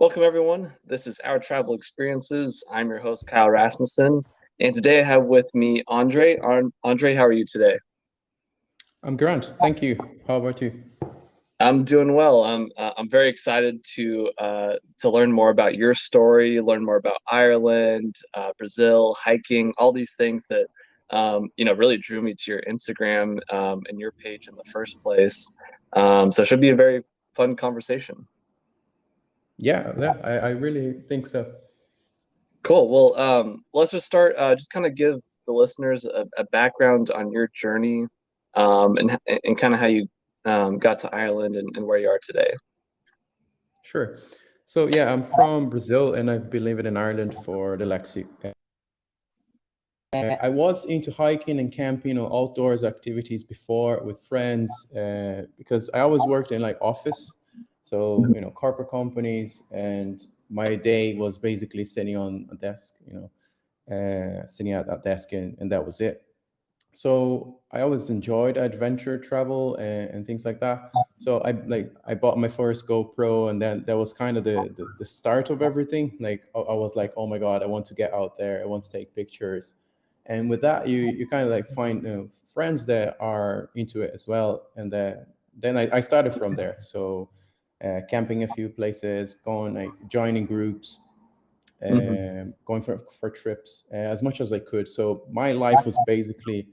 Welcome, everyone. This is Our Travel Experiences. I'm your host, Kyle Rasmussen. And today I have with me Andre. Andre, how are you today? I'm Grant. Thank you. How about you? I'm doing well. I'm very excited to learn more about your story, learn more about Ireland, Brazil, hiking, all these things that really drew me to your Instagram and your page in the first place. So it should be a very fun conversation. Yeah, I really think so. Cool. Well, let's just start. Just kind of give the listeners a background on your journey, and kind of how you got to Ireland and where you are today. Sure. So yeah, I'm from Brazil and I've been living in Ireland for the I was into hiking and camping or outdoors activities before with friends because I always worked in like office, so corporate companies, and my day was basically sitting on a desk, sitting at that desk, and that was it. So I always enjoyed adventure travel and things like that. So I bought my first GoPro, and then that was kind of the start of everything. Like I was like, oh my god, I want to get out there, I want to take pictures. And with that, you kind of like find friends that are into it as well. And then I started from there. So camping a few places, going like joining groups, Hmm. going for trips as much as I could. So my life was basically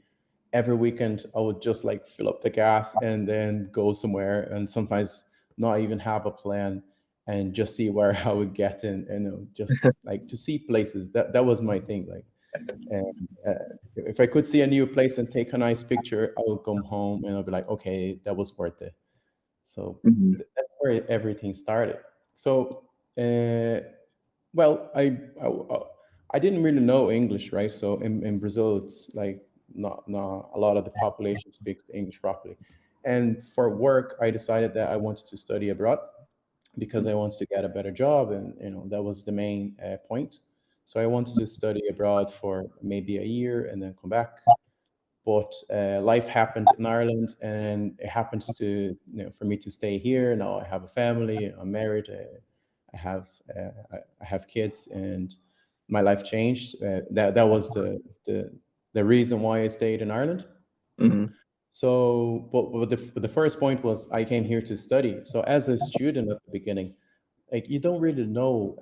every weekend I would just like fill up the gas and then go somewhere, and sometimes not even have a plan and just see where I would get in, and just like to see places. That was my thing. Like, and if I could see a new place and take a nice picture, I would come home and I'll be like, okay, that was worth it. So Hmm. that's where everything started. So, uh, well, I didn't really know English, right? So in Brazil, it's like not a lot of the population speaks English properly. And for work, I decided that I wanted to study abroad because I wanted to get a better job, and that was the main point. So I wanted to study abroad for maybe a year and then come back. But life happened in Ireland, and it happens to for me to stay here. Now I have a family. I'm married. I have I have kids, and my life changed. That was the reason why I stayed in Ireland. Hmm. So, but the first point was I came here to study. So as a student at the beginning, like you don't really know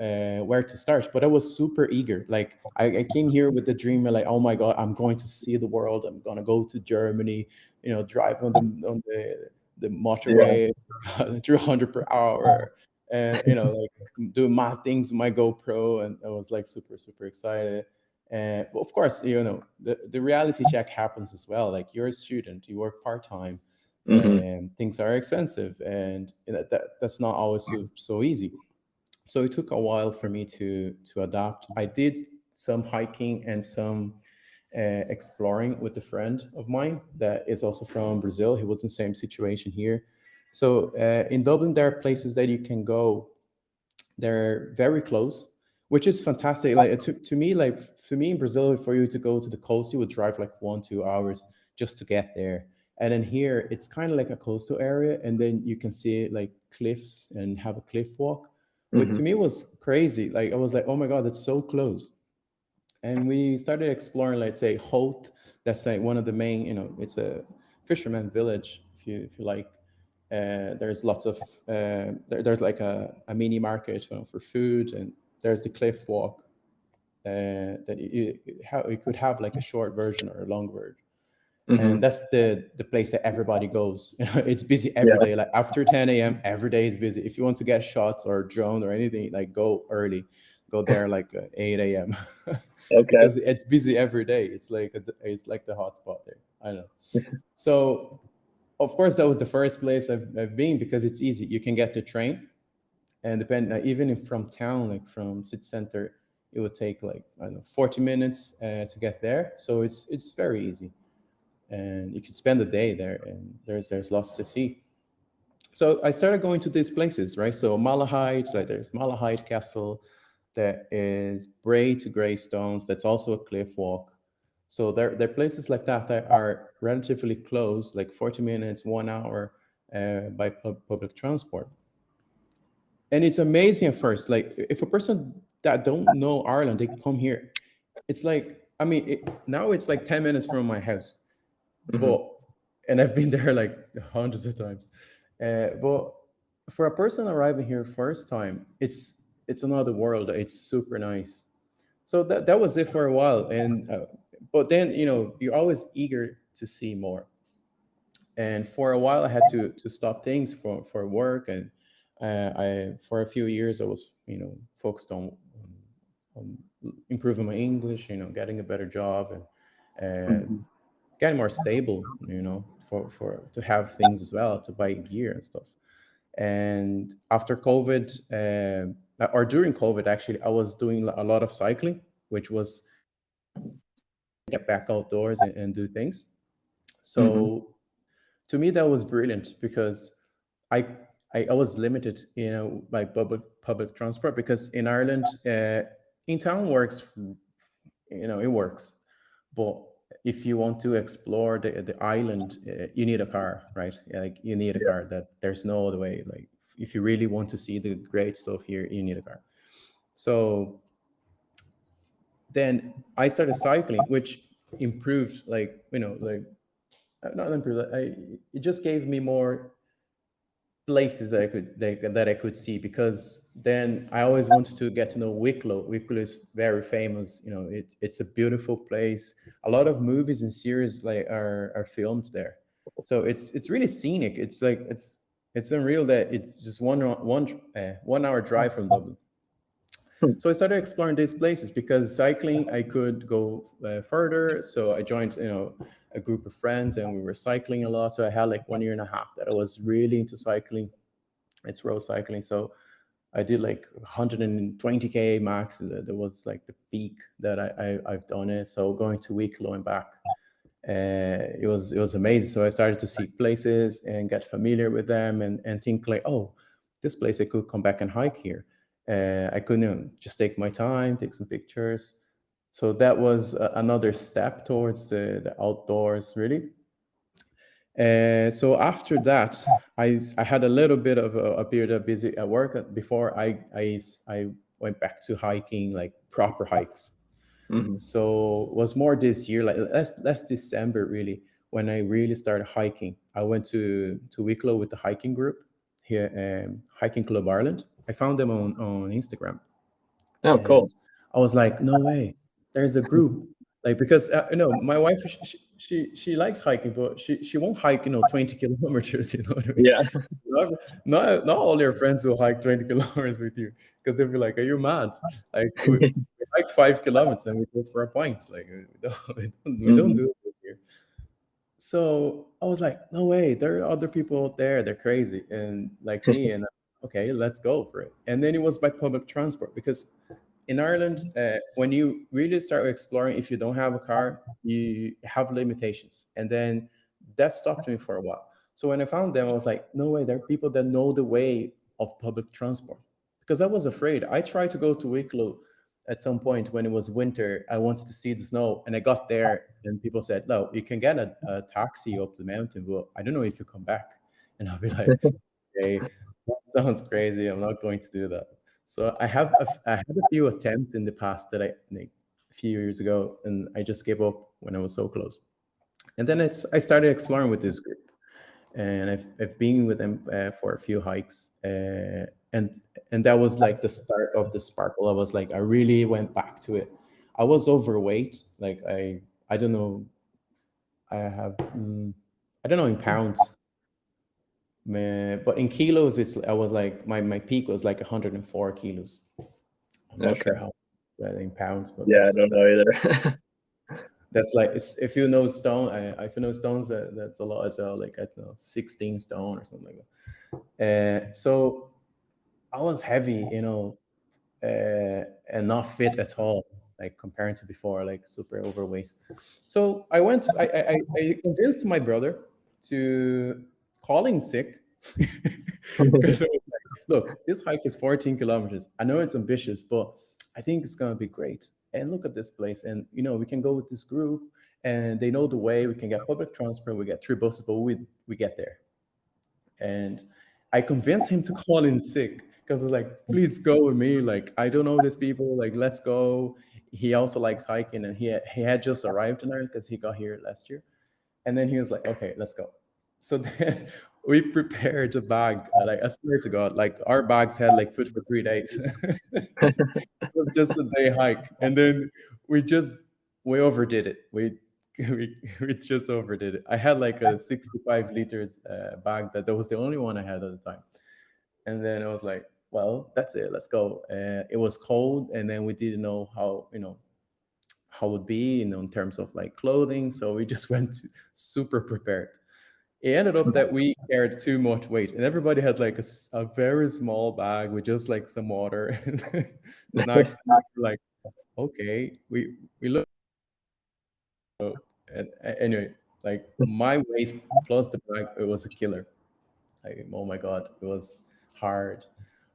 where to start, but I was super eager. Like I came here with the dream, like, oh my god, I'm going to see the world, I'm gonna go to Germany, drive on the Yeah. motorway 300 per hour, and like do mad things with my GoPro, and I was like super excited. But of course, the reality check happens as well. Like you're a student, you work part-time, Hmm. and things are expensive, and that's not always so easy. So it took a while for me to adapt. I did some hiking and some exploring with a friend of mine that is also from Brazil. He was in the same situation here. So in Dublin, there are places that you can go. They're very close, which is fantastic. Like to me in Brazil, for you to go to the coast, you would drive like 1 2 hours just to get there. And then here, it's kind of like a coastal area, and then you can see like cliffs and have a cliff walk, which Hmm. to me was crazy. Like I was like, oh my god, that's so close. And we started exploring, let's say, Holt. That's like one of the main, it's a fisherman village, if you like. There's lots of there's like a mini market, for food, and there's the cliff walk that you could have like a short version or a long version. Hmm. And that's the place that everybody goes. It's busy every Yeah. day. Like after 10 a.m., every day is busy. If you want to get shots or drone or anything, like go early, go there like 8 a.m. Okay. because it's busy every day. It's like the hotspot there. I know. So of course that was the first place I've been because it's easy. You can get the train, and depend even if from town, like from city center, it would take like I don't know 40 minutes to get there. So it's very easy, and you could spend the day there, and there's lots to see. So I started going to these places, right? So Malahide, like there's Malahide Castle, that is Bray to Greystones. That's also a cliff walk. So there are places like that that are relatively close, like 40 minutes, 1 hour by public transport. And it's amazing at first. Like if a person that don't know Ireland, they come here, it's like, I mean, now it's like 10 minutes from my house, Hmm. but, and I've been there like hundreds of times. But for a person arriving here first time, it's another world. It's super nice. So that was it for a while. And but then, you're always eager to see more. And for a while I had to stop things for work. And I for a few years I was focused on improving my English, getting a better job, and Hmm. getting more stable, for to have things as well, to buy gear and stuff. And after COVID, or during COVID, actually, I was doing a lot of cycling, which was get back outdoors and do things. Hmm. So to me, that was brilliant because I I was limited, by public transport, because in Ireland, in town works, it works, but if you want to explore the island, you need a car, right? Yeah, like you need a Yeah. car. That there's no other way. Like if you really want to see the great stuff here, you need a car. So then I started cycling, which improved, like not improved. It just gave me more places that I could see, because then I always wanted to get to know Wicklow. Wicklow is very famous. It's a beautiful place. A lot of movies and series like are filmed there, so it's really scenic. It's like it's unreal that it's just 1 hour drive from Dublin. Hmm. So I started exploring these places because cycling, I could go further. So I joined, a group of friends, and we were cycling a lot. So I had like 1 year and a half that I was really into cycling. It's road cycling. So I did like 120K max. That was like the peak that I've done it. So going to Wicklow and back, it was amazing. So I started to see places and get familiar with them, and think like, oh, this place I could come back and hike here. I could, just take my time, take some pictures. So that was another step towards the outdoors, really. So after that, I had a little bit of a period of busy at work before I went back to hiking, like proper hikes. Hmm. So it was more this year, like last December, really, when I really started hiking. I went to Wicklow with the hiking group here, Hiking Club Ireland. I found them on Instagram, Oh, cool. and I was like, no way, there's a group. Like, because my wife, she likes hiking, but she won't hike 20 kilometers. You know what I mean? Yeah. Not all your friends will hike 20 kilometers with you, because they'll be like, are you mad? Like we hike 5 kilometers and we go for a pint. Like we don't Hmm. do it here. So I was like, no way, there are other people out there, they're crazy and like me. And okay, let's go for it. And then it was by public transport, because in Ireland, when you really start exploring, if you don't have a car, you have limitations. And then that stopped me for a while. So when I found them, I was like, no way, there are people that know the way of public transport. Because I was afraid. I tried to go to Wicklow at some point when it was winter. I wanted to see the snow, and I got there, and people said, no, you can get a taxi up the mountain, but I don't know if you come back. And I'll be like, okay, that sounds crazy. I'm not going to do that. So I had a few attempts in the past that like a few years ago, and I just gave up when I was so close. And then I started exploring with this group, and I've been with them for a few hikes, and that was like the start of the sparkle. I was like, I really went back to it. I was overweight, like I don't know, I have I don't know in pounds. But in kilos, I was like my peak was like 104 kilos. I'm not Okay. sure how that in pounds, but Yeah, I that's don't know either. that's like, if you know stone, if you know stones, that's a lot as well. Like I don't know, 16 stone or something like that. So I was heavy, and not fit at all, like comparing to before, like super overweight. So I went. I convinced my brother to call in sick, because look, this hike is 14 kilometers. I know it's ambitious, but I think it's gonna be great. And look at this place, and we can go with this group, and they know the way. We can get public transport. We get 3 buses, but we get there. And I convinced him to call in sick, because it's like, please go with me. Like, I don't know these people. Like, let's go. He also likes hiking, and he had just arrived in Ireland because he got here last year. And then he was like, okay, let's go. So then we prepared a bag. Like, I swear to God, like our bags had like food for 3 days. It was just a day hike, and then we just we overdid it. We just overdid it. I had like a 65 liters bag that was the only one I had at the time, and then I was like, well, that's it. Let's go. It was cold, and then we didn't know how it would be, in terms of like clothing. So we just went super prepared. It ended up that we carried too much weight, and everybody had like a very small bag with just like some water and snacks. And we were like, okay, we look. And anyway, like my weight plus the bag, it was a killer. Like, oh my god, it was hard.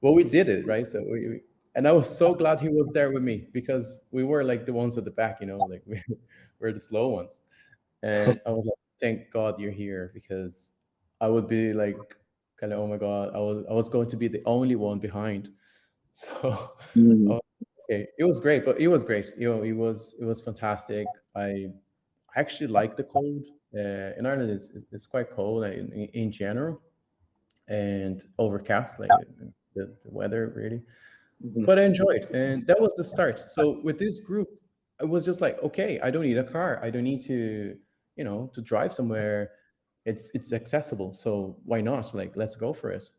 Well, we did it, right? So and I was so glad he was there with me, because we were like the ones at the back, like we're the slow ones. And I was like, thank God you're here, because I would be like, kind of, oh my God, I was going to be the only one behind. So, Mm. uh, okay, it was great, but it was great. It was fantastic. I actually like the cold. In Ireland, it's quite cold in general, and overcast, like the weather really. Mhm. But I enjoyed, and that was the start. So with this group, it was just like, okay, I don't need a car. I don't need to drive somewhere. It's accessible. So why not? Like, let's go for it.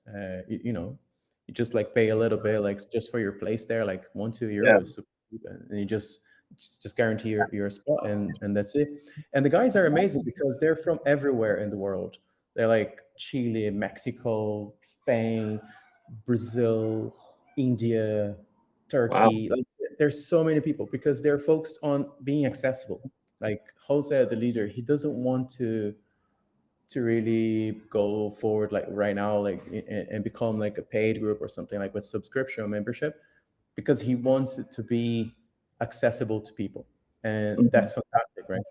You just like pay a little bit, like just for your place there, like 1-2 euro Yeah. is super cheap, and you just guarantee your spot, and that's it. And the guys are amazing because they're from everywhere in the world. They're like Chile, Mexico, Spain, Brazil, India, Wow. Turkey. Like, there's so many people because they're focused on being accessible. Like Jose, the leader, he doesn't want to really go forward like right now, like and become like a paid group or something, like with subscription or membership, because he wants it to be accessible to people, and Mhm. that's fantastic, right?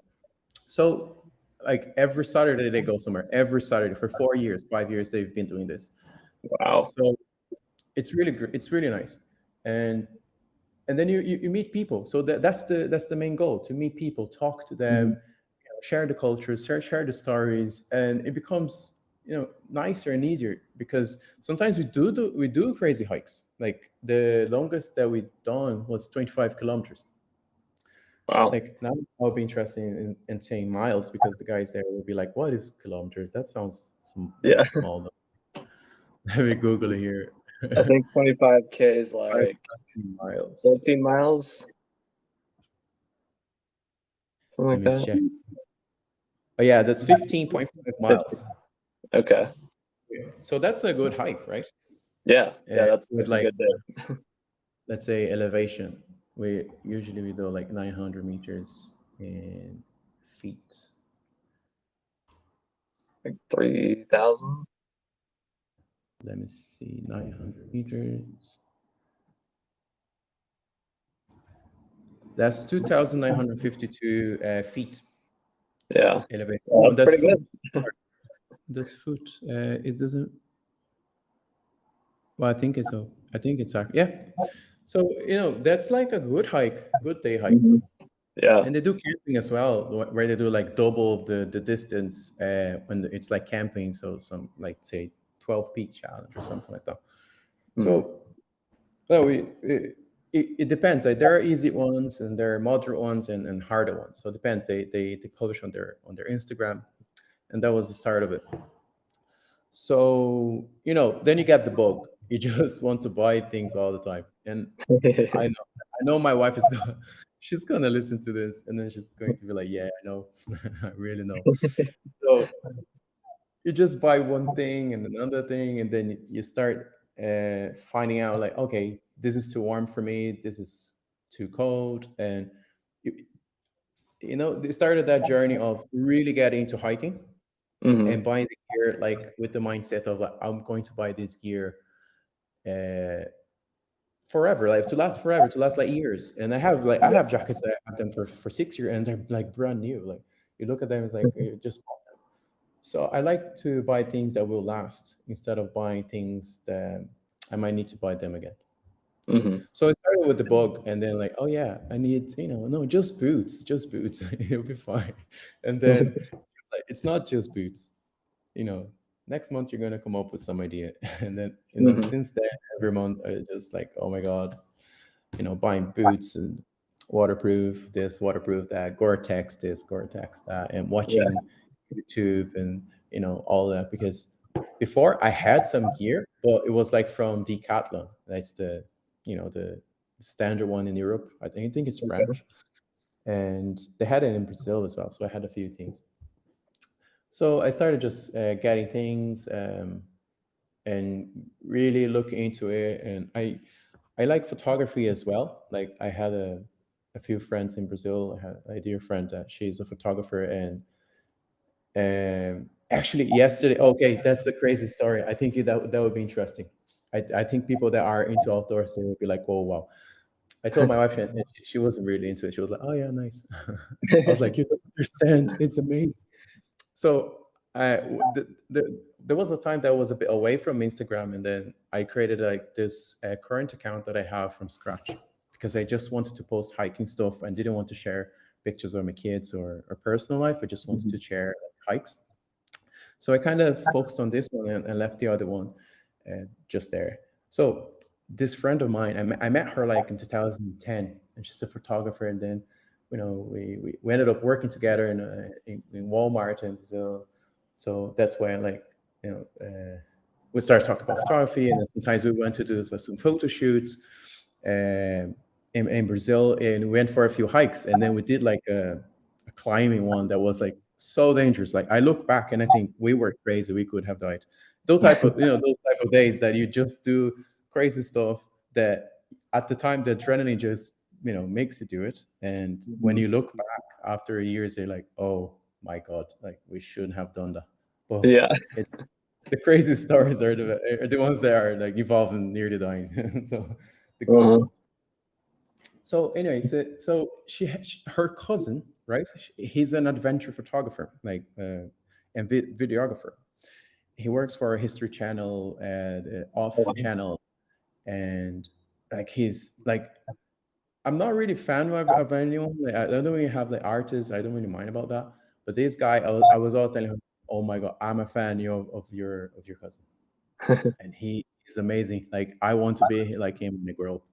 So, like every Saturday they go somewhere. Every Saturday for 4 years, 5 years they've been doing this. Wow. So it's really great. It's really nice, and then you meet people. So that's the main goal: to meet people, talk to them, Mhm. share the culture, share the stories, and it becomes nicer and easier, because sometimes we do crazy hikes. Like the longest that we've done was 25 kilometers. Wow. Like now I'll be interested in saying miles, because the guys there will be like, what is kilometers? That sounds Yeah. small. Let me Google it here. I think 25K is like 5,000 miles. 14 miles, something Let like me that. check. Oh yeah, that's 15.5 50. miles. Okay. So that's a good hike, right? Yeah. Yeah. With That's a like, good day. let's say, elevation. We do like 900 meters in feet. Like 3,000. Let me see, 900 meters. That's 2,952 feet Yeah. elevation. Yeah, Oh, that's that's pretty foot. good. That's foot. It doesn't. Well, I think it's so. I think it's yeah. So that's like a good hike, good day hike. Mhm. Yeah. And they do camping as well, where they do like double the distance when it's like camping. So some, like, say, 12 peak challenge or something like that. Mhm. So no, it depends. Like there are easy ones and there are moderate ones and harder ones. So it depends. They publish on their Instagram, and that was the start of it. So then you get the bug. You just want to buy things all the time, and I know my wife is gonna she's gonna listen to this, and then she's going to be like, yeah, I know. I really know. So you just buy one thing and another thing, and then you start finding out, like, okay, this is too warm for me, this is too cold. And you, they started that journey of really getting into hiking Mhm. and buying the gear, like with the mindset of like, I'm going to buy this gear uh, forever, like to last forever, to last like years. And I have jackets that I have them for 6 years, and they're like brand new. Like you look at them, it's like just. So I like to buy things that will last instead of buying things that I might need to buy them again. Hmm. So I started with the bug, and then like, oh yeah, I need, no, just boots, it'll be fine. And then like, it's not just boots, next month you're gonna come up with some idea, and then Hmm. since then every month I just like, oh my god, buying boots and waterproof this, waterproof that, Gore-Tex this, Gore-Tex that, and Yeah. watching YouTube and all that, because before I had some gear, but it was like from Decathlon. That's the standard one in Europe. I think it's Okay. French, and they had it in Brazil as well. So I had a few things. So I started just getting things, and really looking into it. And I like photography as well. Like I had a few friends in Brazil. I had a dear friend that she's a photographer, and actually yesterday, okay, that's the crazy story. I think that would be interesting. I think people that are into outdoors, they would be like, oh wow. I told my wife, and she wasn't really into it. She was like, oh yeah, nice. I was like, you don't understand. It's amazing. So there was a time that I was a bit away from Instagram, and then I created like this current account that I have from scratch, because I just wanted to post hiking stuff and didn't want to share pictures of my kids or personal life. I just wanted Mhm. to share hikes. So I kind of focused on this one, and left the other one just there. So this friend of mine, I met her like in 2010, and she's a photographer. And then, we ended up working together in Walmart in Brazil. So that's why I like, we started talking about photography, and then sometimes we went to do some photo shoots um, in Brazil, and we went for a few hikes, and then we did like a climbing one that was like so dangerous. Like I look back and I think we were crazy. We could have died. Those type of days that you just do crazy stuff that at the time the adrenaline just makes you do it. And when Mhm. you look back after years, you're like, oh my god, like we shouldn't have done that. But Yeah. it, the crazy stories are the ones that are like evolving near the dying. So the good Uh-huh. ones. So anyway, so her cousin, right? He's an adventure photographer, like and videographer. He works for a History Channel and Off Channel, and like he's like, I'm not really fan of anyone. Like, I don't really have like artists. I don't really mind about that. But this guy, I was always telling him, "Oh my god, I'm a fan, of your cousin, and he's amazing. Like I want to be like him when I grow up.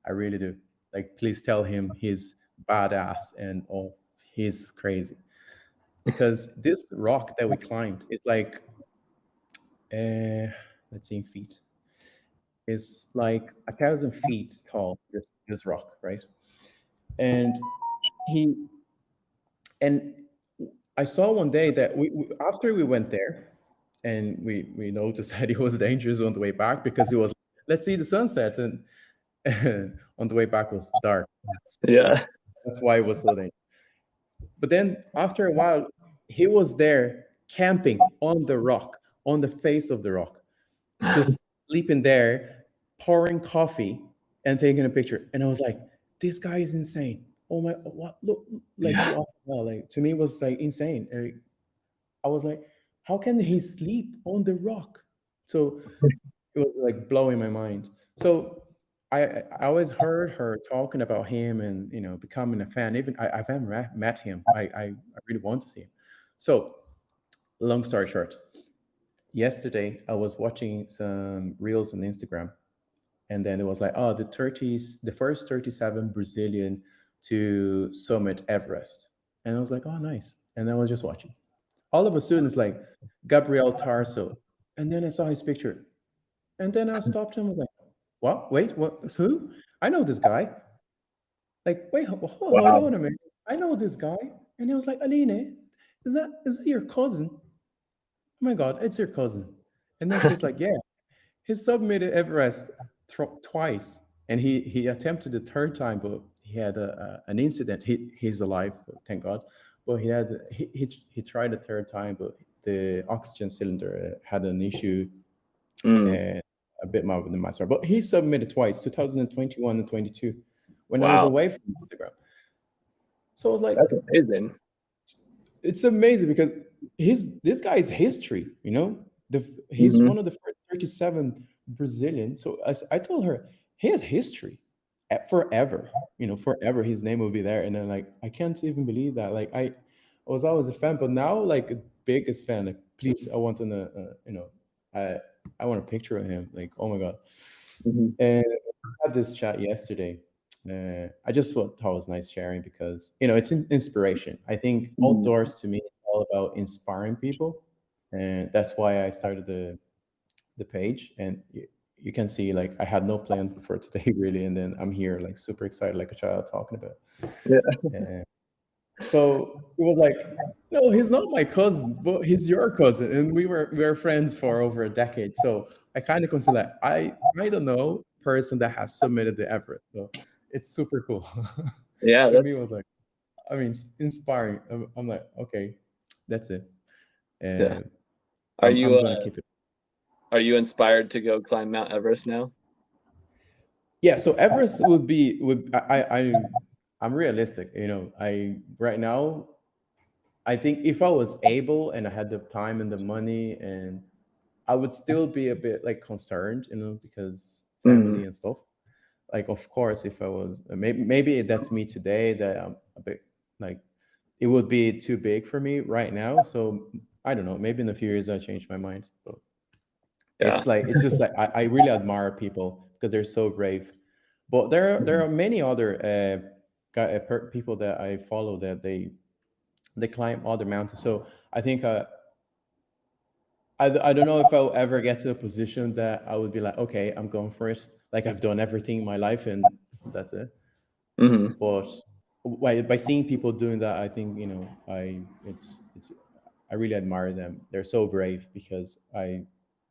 I really do. Like please tell him he's badass, and oh, he's crazy, because this rock that we climbed is like uh let's see in feet. It's like 1,000 feet tall. This rock, right? And he and I saw one day that after we went there, and we noticed that it was dangerous on the way back, because it was, let's see the sunset, and on the way back was dark, super dark. Yeah. That's why it was so dangerous. But then after a while, he was there camping on the rock, on the face of the rock, just sleeping there, pouring coffee and taking a picture. And I was like, this guy is insane. Oh my, what? Look, like, Yeah. what? Like, to me, it was like insane. I was like, how can he sleep on the rock? So it was like blowing my mind. So I always heard her talking about him, and becoming a fan. Even I've never met him. I really want to see him. So long story short, yesterday I was watching some reels on Instagram, and then it was like, oh, the first 37 Brazilian to summit Everest, and I was like, oh, nice. And I was just watching. All of a sudden, it's like Gabriel Tarso, and then I saw his picture, and then I stopped and was like, what? Wait, what? Who? I know this guy. Like, wait, hold Wow. on a minute. I know this guy. And he was like, Aline, is that your cousin? Oh my God, it's your cousin. And then she's like, yeah. He submitted Everest twice, and he attempted the third time, but he had an incident. He's alive, thank God. Well, he tried the third time, but the oxygen cylinder had an issue, Mm. and a bit more than my story. But he submitted twice, 2021 and 22, when I was Wow. away from Instagram. So I was like, That's amazing. it's amazing, because this guy's history, he's Hmm. one of the first 37 Brazilian. So I told her he has history forever. Forever his name will be there. And then like I can't even believe that. Like I was always a fan, but now like a biggest fan. Like please, I want to I I want a picture of him. Like oh my god. Hmm. And I had this chat yesterday. I just thought it was nice sharing because it's inspiration. I think Hmm. outdoors to me is all about inspiring people, and that's why I started the page. And you can see like I had no plan for today really, and then I'm here like super excited like a child talking about. Yeah. Uh, so it was like, no, he's not my cousin, but he's your cousin, and we were friends for over a decade. So I kind of consider that I don't know person that has submitted the Everest. So it's super cool. Yeah, To me, it that's was like, I mean, inspiring. I'm like, okay, that's it. yeah. And Are I'm you gonna keep it. are you inspired to go climb Mount Everest now? Yeah, so Everest would I'm realistic. I right now I think if I was able and I had the time and the money, and I would still be a bit like concerned, because Mm. family and stuff. Like of course, if I was maybe that's me today that I'm a bit like it would be too big for me right now. So I don't know. Maybe in a few years I'll change my mind. But Yeah. it's just like I really admire people because they're so brave. But there are many other people that I follow that they climb other mountains. So I think I don't know if I'll ever get to a position that I would be like, okay, I'm going for it. Like I've done everything in my life and that's it. Hmm. But by seeing people doing that, I think it's I really admire them. They're so brave because I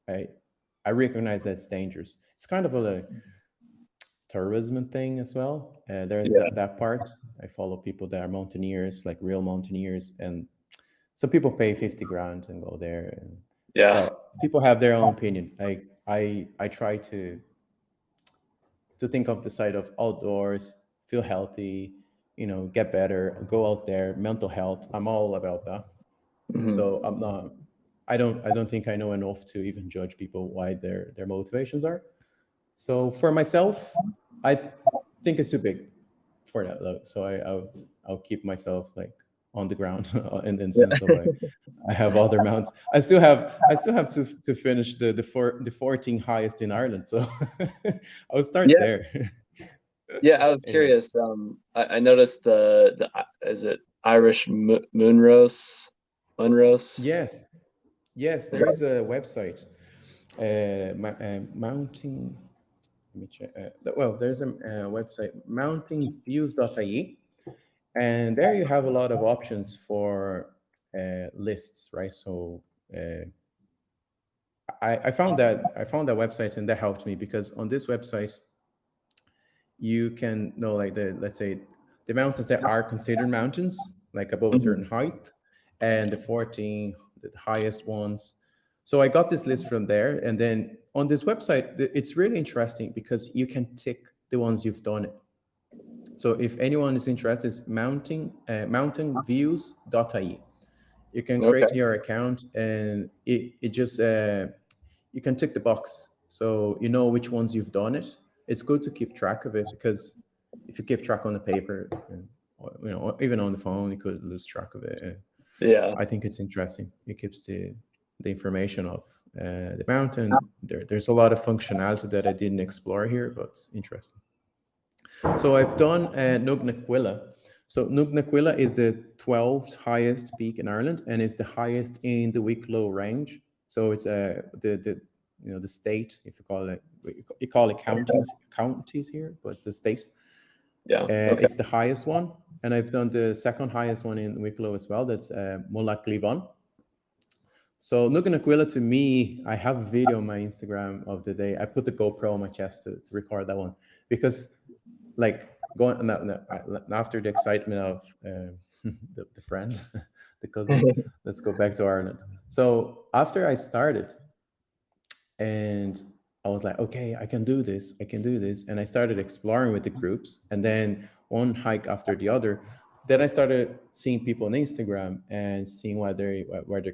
I recognize that's dangerous. It's kind of a like, tourism thing as well. There's Yeah. that part. I follow people that are mountaineers, like real mountaineers, and so people pay 50 grand and go there. And Yeah. well, people have their own opinion. I try to think of the side of outdoors, feel healthy, get better, go out there, mental health. I'm all about that. Hmm. So I'm not. I don't think I know enough to even judge people why their motivations are. So for myself, I think it's too big for that. So I'll keep myself like on the ground in the sense of like I have other mounts. I still have to finish the 14 highest in Ireland. So I'll start Yeah. there. Yeah. I was Anyway. curious. I noticed the is it Irish Moonrose? Munros? Yes. Yes, Is there that is a website. Mounting. Let me check. Well, there's a website, mountingviews.ie, and there you have a lot of options for lists, right? So I found that website, and that helped me because on this website you can know like the let's say the mountains that are considered mountains, like above a Mhm. certain height, and the 14 the highest ones. So I got this list from there, and then on this website it's really interesting because you can tick the ones you've done. So if anyone is interested, it's mountainviews.ie. You can Okay. create your account, and it just you can tick the box so you know which ones you've done it. It's good to keep track of it because if you keep track on the paper, and, or even on the phone, you could lose track of it. And Yeah. I think it's interesting. It keeps the information of the mountain. There's a lot of functionality that I didn't explore here, but it's interesting. So I've done Nugnaquilla. So Nugnaquilla is the 12th highest peak in Ireland, and it's the highest in the Wicklow range. So it's the state, if you call it, you call it counties here, but it's the state. Yeah. Okay. It's the highest one, and I've done the second highest one in Wicklow as well. That's Mullaghcleavon. So Nugnaquilla to me, I have a video on my Instagram of the day. I put the GoPro on my chest to record that one because like going after the excitement of the friend, the cousin. Let's go back to Ireland. So after I started, and I was like, okay, I can do this, I can do this, and I started exploring with the groups, and then one hike after the other. Then I started seeing people on Instagram and seeing where they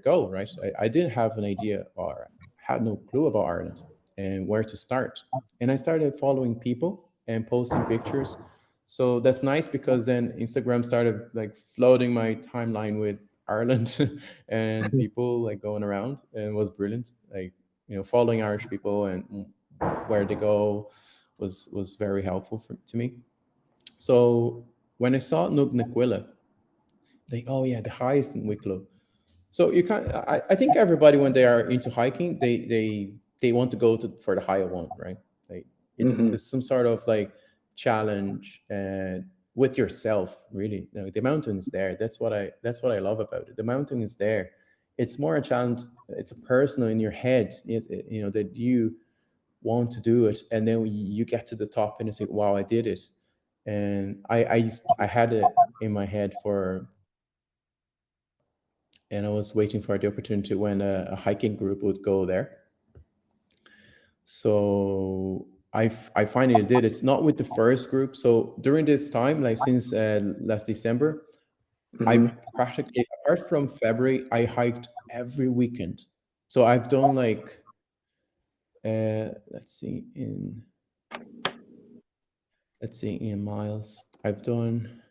go. Right, so I didn't have an idea or had no clue about Ireland, and where to start. And I started following people and posting pictures. So that's nice because then Instagram started like flooding my timeline with Ireland and people like going around, and it was brilliant. Like, following Irish people and where they go was very helpful to me. So when I saw Nug Naquilla, like, oh yeah, the highest in Wicklow. So you can I think everybody when they are into hiking, they want to go for the higher one, right? Like Hmm. it's some sort of like challenge with yourself, really. The mountain is there. That's what I love about it. The mountain is there. It's more a challenge. It's a personal in your head. That you want to do it, and then you get to the top and you say, "Wow, I did it." And I had it in my head for, and I was waiting for the opportunity when a hiking group would go there. So I finally did it. Not with the first group. So during this time, like since last December, I Hmm. practically, apart from February, I hiked every weekend. So I've done like, let's see, in miles. I've done,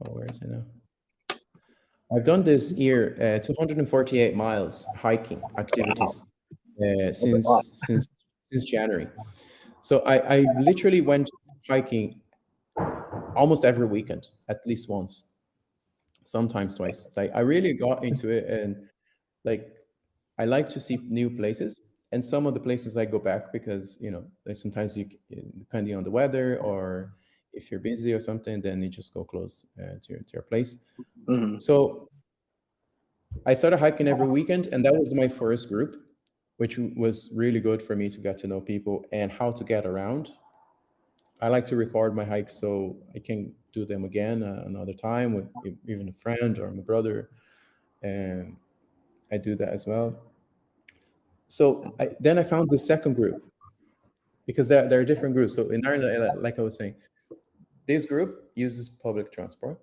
oh, where is it now? I've done this year 248 miles hiking Wow, activities that's a lot. since January. So I literally went hiking almost every weekend, at least once, sometimes twice. Like I really got into it, and like I like to see new places. And some of the places I go back because like sometimes depending on the weather or if you're busy or something, then you just go close to your place. Hmm. So I started hiking every weekend, and that was my first group, which was really good for me to get to know people and how to get around. I like to record my hikes so I can do them again another time with even a friend or my brother, and I do that as well. So then I found the second group because there are different groups. So in Ireland, like I was saying, this group uses public transport.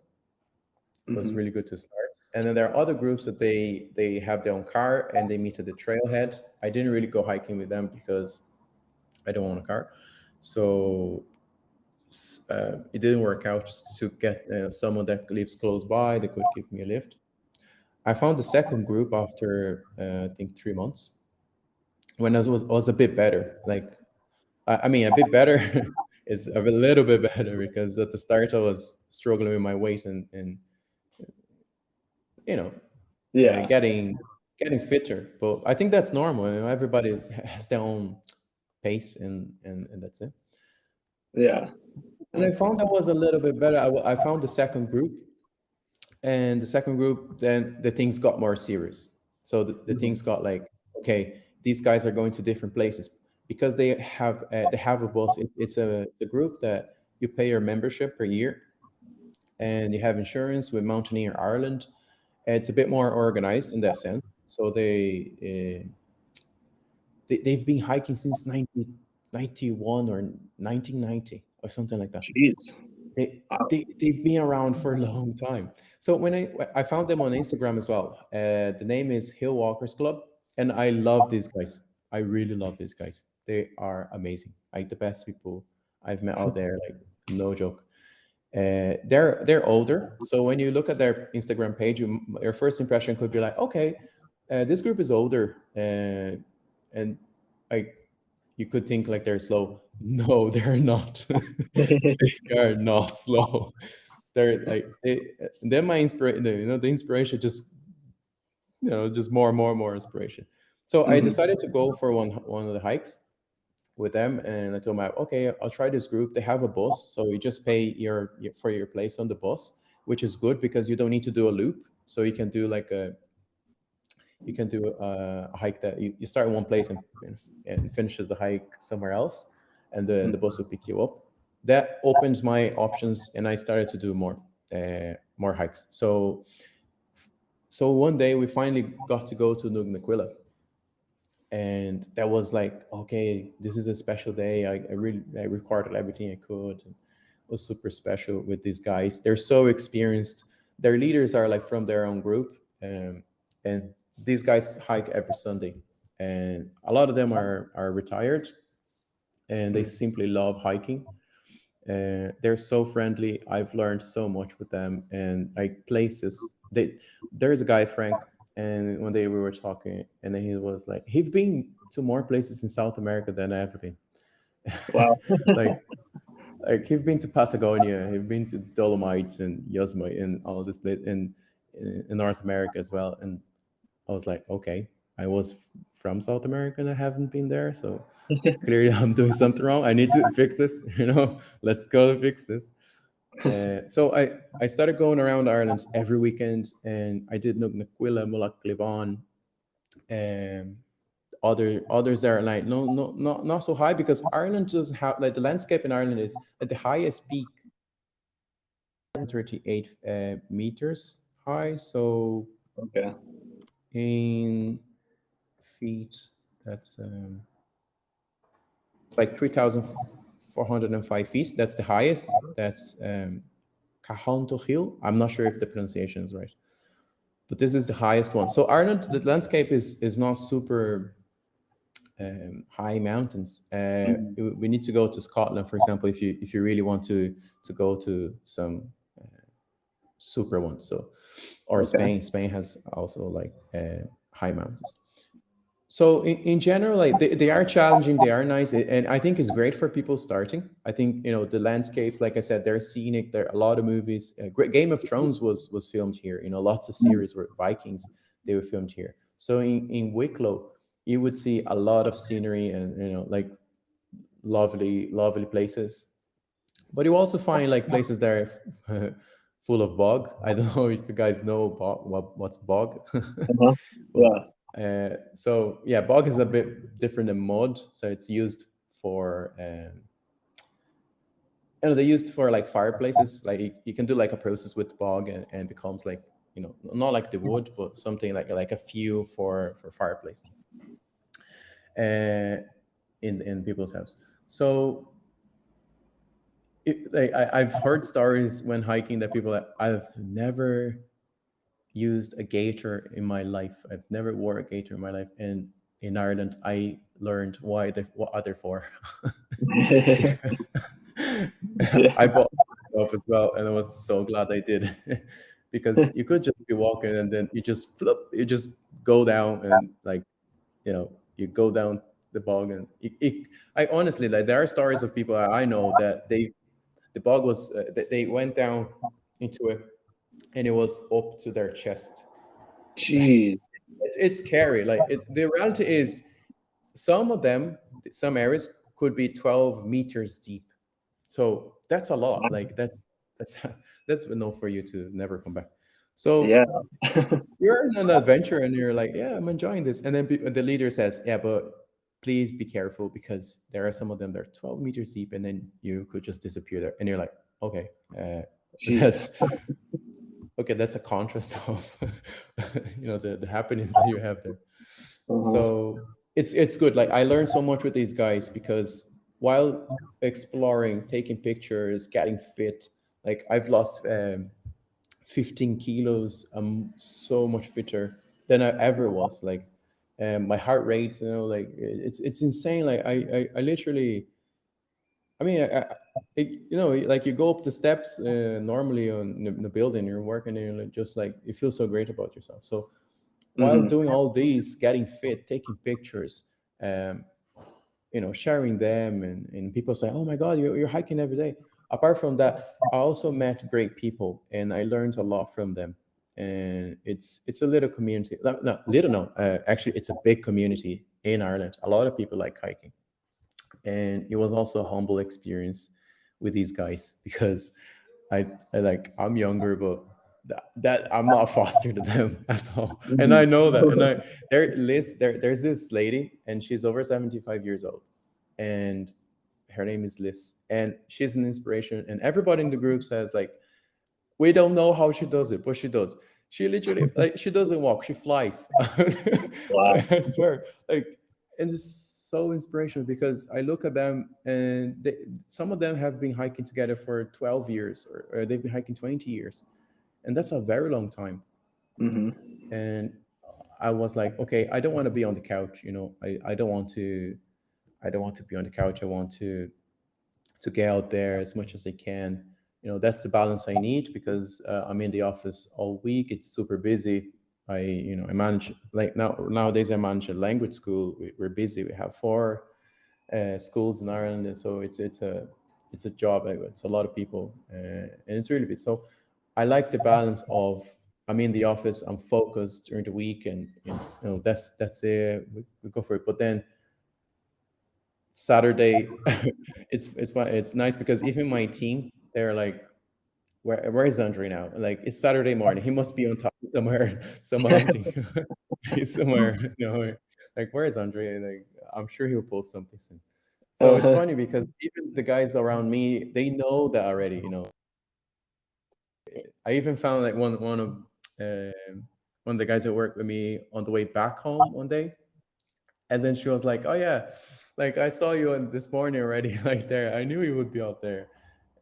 Was Hmm. really good to start. And then there are other groups that they have their own car and they meet at the trailhead. I didn't really go hiking with them because I don't own a car, so it didn't work out to get someone that lives close by that could give me a lift. I found the second group after I think 3 months when I was a bit better. Like I mean, a bit better is a little bit better because at the start I was struggling with my weight and you know Yeah, getting fitter. But I think that's normal. Everybody has their own pace, and that's it. yeah. And I found that was a little bit better. I found the second group, and the second group, then the things got more serious. So the Hmm. things got like, okay, these guys are going to different places because they have a boss. It's a group that you pay your membership per year, and you have insurance with Mountaineer Ireland. It's a bit more organized in that sense. So they've been hiking since 1991 or 1990 or something like that. Jeez. Wow. They've been around for a long time. So when I found them on Instagram as well. The name is Hill Walkers Club, and I love these guys. I really love these guys. They are amazing. Like the best people I've met out there. Like no joke. They're older, so when you look at their Instagram page, your first impression could be like, okay, this group is older, and like you could think like they're slow. No, they're not. They are not slow. They're like then my inspiration, the inspiration just just more and more and more inspiration. So I Hmm. decided to go for one of the hikes with them, and I told them, okay, I'll try this group. They have a bus, so you just pay for your place on the bus, which is good because you don't need to do a loop. So you can do a hike that you start in one place and finishes the hike somewhere else, and the bus will pick you up. That opens my options, and I started to do more hikes. So one day we finally got to go to Nugnaquilla, and that was like, okay, this is a special day. I recorded everything I could, and it was super special with these guys. They're so experienced. Their leaders are like from their own group, and these guys hike every Sunday, and a lot of them are retired, and they simply love hiking. They're so friendly. I've learned so much with them, and like places. There's a guy, Frank, and one day we were talking, and then he was like, he's been to more places in South America than I've ever been. Wow. like like he's been to Patagonia, he's been to Dolomites and Yosemite and all of this place in North America as well. And I was like, okay, I was from South America and I haven't been there, so clearly I'm doing something wrong. I need to fix this. Let's go fix this. So I started going around Ireland every weekend, and I did Naquilla, Mullaghclevan, and others there are like not so high, because Ireland doesn't have, like, the landscape in Ireland is at the highest peak 38 meters high. So Okay. in feet, that's it's like 3,405 feet. That's the highest. That's Cahanto Hill. I'm not sure if the pronunciation is right, but this is the highest one. So Ireland, the landscape is not super high mountains. Mhm. We need to go to Scotland, for example, if you really want to go to some super ones. So, or Okay. Spain. Spain has also like high mountains. So in general, like they are challenging, they are nice, and I think it's great for people starting. I think, the landscapes, like I said, they're scenic. There are a lot of movies. Game of Thrones was filmed here. Lots of series were Vikings. They were filmed here. So in Wicklow, you would see a lot of scenery and like lovely places. But you also find like places that are full of bog. I don't know if you guys know what's bog. Uh-huh. Yeah. So yeah, bog is a bit different than mud. So it's used for they used for like fireplaces. Like you can do like a process with bog, and becomes like, not like the wood, but something like a fuel for fireplaces uh, in people's house. So I've heard stories when hiking that people I've never used a gaiter in my life. I've never wore a gaiter in my life. And in Ireland, I learned what are they for. Yeah. I bought myself as well, and I was so glad I did, because you could just be walking and then you just flip, you just go down, and like, you go down the bog, and I honestly, like, there are stories of people I know that the bog was that they went down into it, and it was up to their chest. Like, Jeez. it's scary. Like, the reality is, some of them, some areas could be 12 meters deep. So that's a lot. Like, that's that's enough for you to never come back. So Yeah. you're in an adventure, and you're like, yeah, I'm enjoying this. And then the leader says, yeah, but please be careful, because there are some of them that are 12 meters deep, and then you could just disappear there. And you're like, okay, Jeez. that's okay. That's a contrast of, the happiness that you have there. Uh-huh. So it's good. Like, I learned so much with these guys, because while exploring, taking pictures, getting fit, like, I've lost 15 kilos. I'm so much fitter than I ever was. Like, my heart rate, like, it's insane. Like, I literally, I mean, like, you go up the steps normally in the building, you're working, and you're just like, you feel so great about yourself. So while Hmm. doing all these, getting fit, taking pictures, um, sharing them, and people say, "Oh my God, you're hiking every day." Apart from that, I also met great people, and I learned a lot from them. And it's a little community. No, little no. Actually, it's a big community in Ireland. A lot of people like hiking, and it was also a humble experience with these guys, because I'm younger, but that I'm not faster than them at all, and I Hmm. know that. And there's this lady, and she's over 75 years old, and her name is Liz, and she's an inspiration. And everybody in the group says, like, we don't know how she does it, but she does. She literally, like, she doesn't walk, she flies. Wow. I swear. Like, and it's so inspirational, because I look at them, and some of them have been hiking together for 12 years, or they've been hiking 20 years. And that's a very long time. Hmm. And I was like, okay, I don't want to be on the couch. I don't want to. I don't want to be on the couch. I want to get out there as much as I can. That's the balance I need because I'm in the office all week. It's super busy. I manage like nowadays I manage a language school. We're busy. We have four schools in Ireland, and so it's a job. It's a lot of people, and it's really big. So I like the balance of I'm in the office, I'm focused during the week, and that's it. We go for it. But then Saturday, it's nice because even my team, they're like, where is Andre now? Like it's Saturday morning. He must be on top somewhere, some hunting. He's somewhere, like where is Andre? Like I'm sure he'll post something soon. So it's Uh, funny because even the guys around me, they know that already. I even found like one of the guys that worked with me on the way back home one day, and then she was like, "Oh yeah, like I saw you on this morning already, like there. I knew you would be out there,"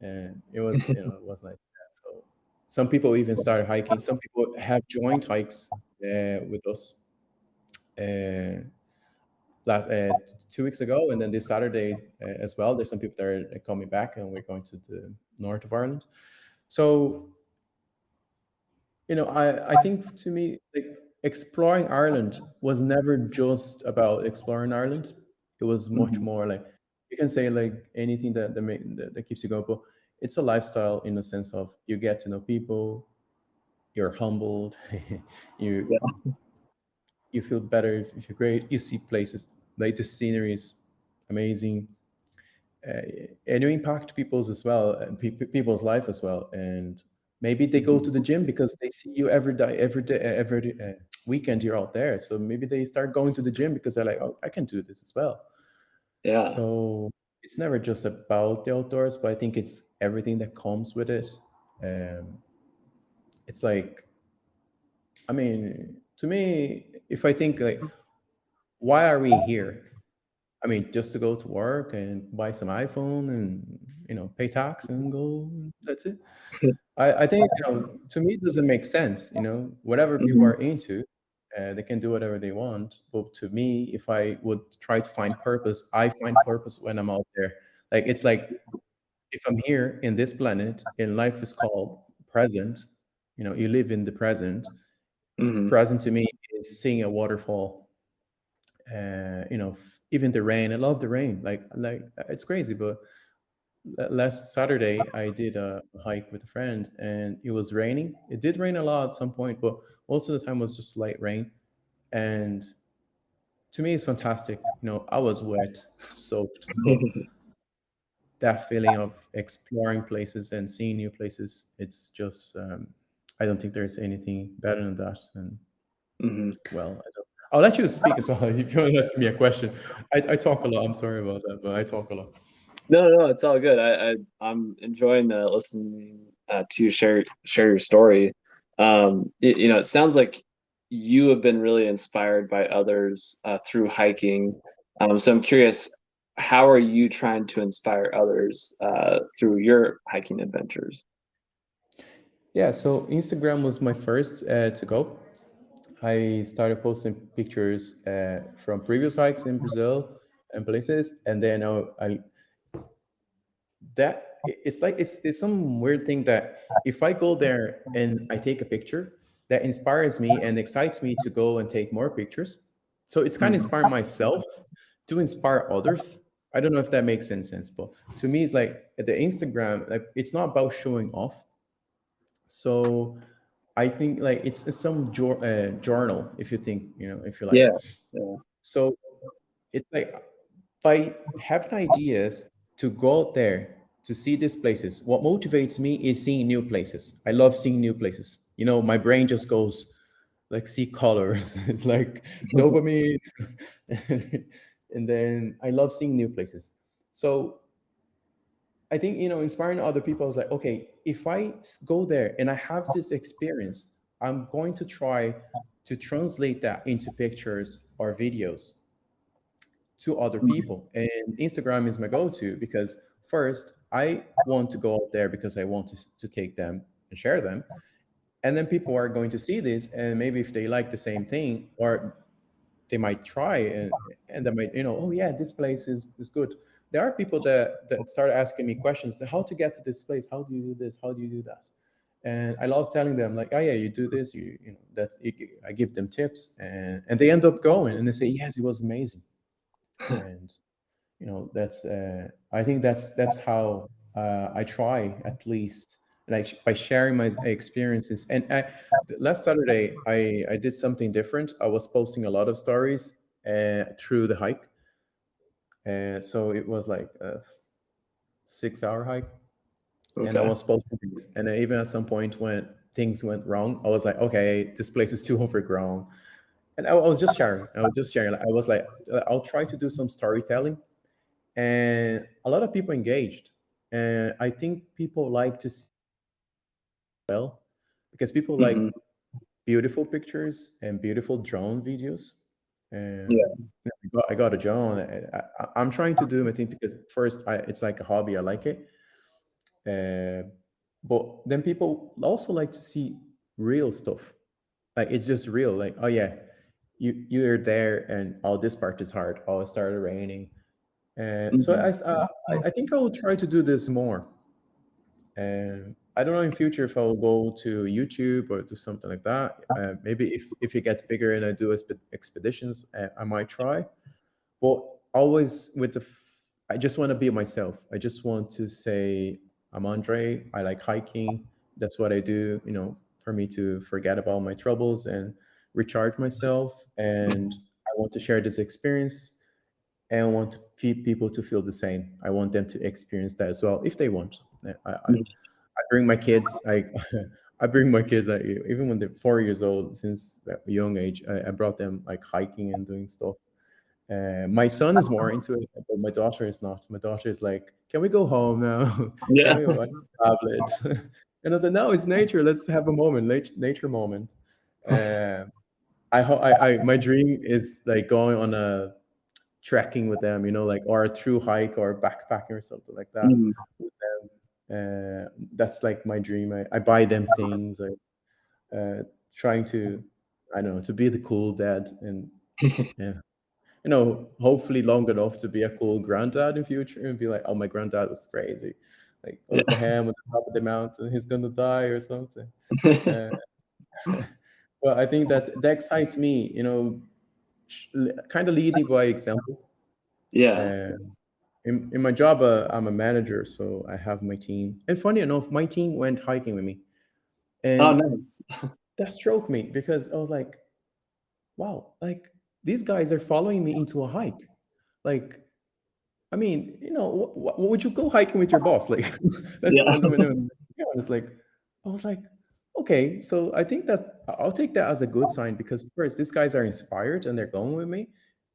and it was nice. So some people even started hiking. Some people have joined hikes with us uh, last 2 weeks ago, and then this Saturday as well. There's some people that are coming back, and we're going to the north of Ireland. So I think to me, like exploring Ireland was never just about exploring Ireland. It was much mhm. more like you can say like anything that keeps you going, but it's a lifestyle in the sense of you get to know people, you're humbled, you Yeah. you feel better if you're great, you see places like the scenery is amazing, uh, and you impact people's as well, and people's life as well. And maybe they go to Mhm. the gym because they see you every weekend you're out there. So maybe they start going to the gym because they're like, oh, I can do this as well. Yeah. So it's never just about the outdoors, but I think it's everything that comes with it. Um, it's like, I mean, to me, if I think like, why are we here? I mean, just to go to work and buy some iPhone and pay tax and go. That's it. I think to me it doesn't make sense. Whatever people Mhm. are into, they can do whatever they want. But to me, if I would try to find purpose, I find purpose when I'm out there. Like it's like if I'm here in this planet, and life is called present. You live in the present. Mhm. Present to me is seeing a waterfall, even the rain. I love the rain. Like it's crazy, but last Saturday I did a hike with a friend, and it was raining. It did rain a lot at some point, but most of the time was just light rain. And to me, it's fantastic. I was wet, soaked, but that feeling of exploring places and seeing new places, it's just I don't think there's anything better than that. And Mhm. well, I'll let you speak as well if you want to ask me a question. I talk a lot. I'm sorry about that, but I talk a lot. No, no, it's all good. I'm enjoying listening to you share your story. It sounds like you have been really inspired by others through hiking. So I'm curious, how are you trying to inspire others through your hiking adventures? Yeah, so Instagram was my first to go. I started posting pictures from previous hikes in Brazil and places, and then it's like it's some weird thing that if I go there and I take a picture, that inspires me and excites me to go and take more pictures. So it's kind of Mhm. inspiring myself to inspire others. I don't know if that makes any sense, but to me, it's like the Instagram, like it's not about showing off. So I think like it's some journal, if you think, if you like. Yeah, yeah. So it's like by having ideas to go out there to see these places, what motivates me is seeing new places. I love seeing new places. My brain just goes like see colors. It's like dopamine. And then I love seeing new places. So I think, inspiring other people is like, okay, if I go there and I have this experience, I'm going to try to translate that into pictures or videos to other people. And Instagram is my go-to because first, I want to go out there because I want to take them and share them. And then people are going to see this, and maybe if they like the same thing, or they might try, and they might, oh yeah, this place is good. There are people that start asking me questions: how to get to this place, how do you do this, how do you do that? And I love telling them, like, oh yeah, you do this, that's it. I give them tips, and they end up going, and they say, yes, it was amazing. And that's I think that's how I try, at least, like, by sharing my experiences. And last Saturday, I did something different. I was posting a lot of stories through the hike, so it was like a 6-hour hike, and I Okay. was posting things. And then even at some point when things went wrong, I was like, okay, this place is too overgrown. And I was just sharing. I was just sharing. I was like, I'll try to do some storytelling, and a lot of people engaged. And I think people like to see well, because people like Hmm. beautiful pictures and beautiful drone videos. And Yeah. I got a drone. I'm trying to do my thing because first, it's like a hobby. I like it. Uh, but then people also like to see real stuff. Like, it's just real. Like, oh yeah, you're there, and oh, this part is hard. Oh, it started raining. So Hmm. I think I will try to do this more. And I don't know in future if I will go to YouTube or do something like that. Maybe if it gets bigger and I do expeditions, I might try. But always with I just want to be myself. I just want to say, I'm Andre. I like hiking. That's what I do. For me to forget about my troubles and recharge myself. And I want to share this experience, and I want people to feel the same. I want them to experience that as well if they want. I bring my kids. I bring my kids. Even when they're 4 years old, since a young age, I brought them like hiking and doing stuff. My son is more into it, but my daughter is not. My daughter is like, "Can we go home now? Can Yeah. we watch the tablet?" And I said, "No, it's nature. Let's have a moment, nature moment." Uh, my dream is like going on a trekking with them, like, or a true hike or backpacking or something like that Mhm. with them. That's like my dream. I buy them things. Trying to, I don't know, to be the cool dad, and yeah, hopefully long enough to be a cool granddad in future and be like, oh, my granddad was crazy. Like, Yeah. look at him at the top of the mountain, he's gonna die or something. Uh, well, I think that excites me, kind of leading by example. Yeah. Uh, in my job, I'm a manager, so I have my team. And funny enough, my team went hiking with me, Oh, and nice. that struck me because I was like, wow, like, these guys are following me into a hike. Like, I mean, would you go hiking with your boss? Like, Yeah. be honest. Like, I was like, okay, so I think I'll take that as a good sign, because first, these guys are inspired and they're going with me.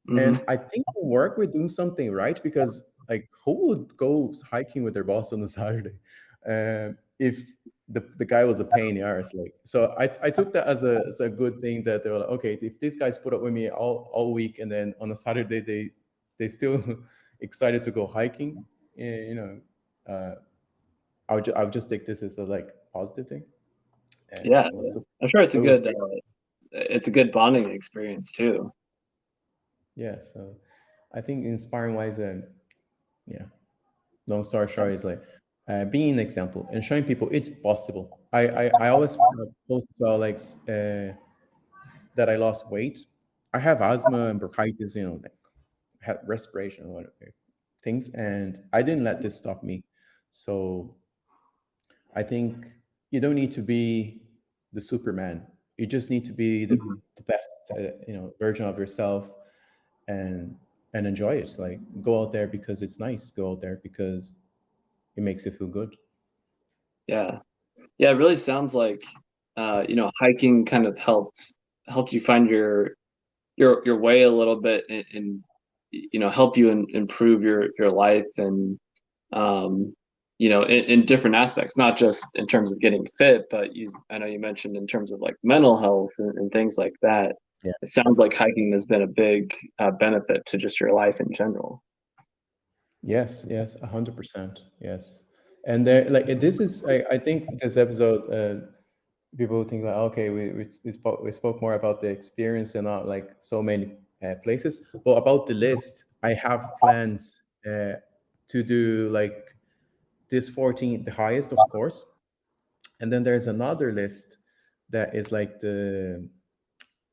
Hmm. And I think at work we're doing something right, because, like, who would go hiking with their boss on a Saturday? If the guy was a pain in the arse. Like, so I took that as a good thing, that they were like, okay, if these guys put up with me all week, and then on a Saturday they still excited to go hiking, uh, I'll just take this as a, like, positive thing. And Yeah. it was I'm sure it's a it was good, great. it's a good bonding experience too. Yeah, so I think inspiring wise, yeah, long story short is like, being an example and showing people it's possible. I always post about, like, that I lost weight. I have asthma and bronchitis, like, had respiration or whatever things, and I didn't let this stop me. So I think you don't need to be the Superman. You just need to be Mhm. the best, version of yourself, and enjoy it. Like, go out there because it's nice. Go out there because it makes you feel good. Yeah. Yeah. It really sounds like, hiking kind of helped you find your way a little bit, and help you improve your life, and in different aspects, not just in terms of getting fit, but I know you mentioned in terms of like mental health, and things like that. Yeah. It sounds like hiking has been a big benefit to just your life in general. Yes. Yes. 100%. Yes. And there, like, this is, I think this episode. people think like, okay, we spoke more about the experience and not like so many places, but about the list, I have plans to do like this 14, the highest, of course, and then there's another list that is like the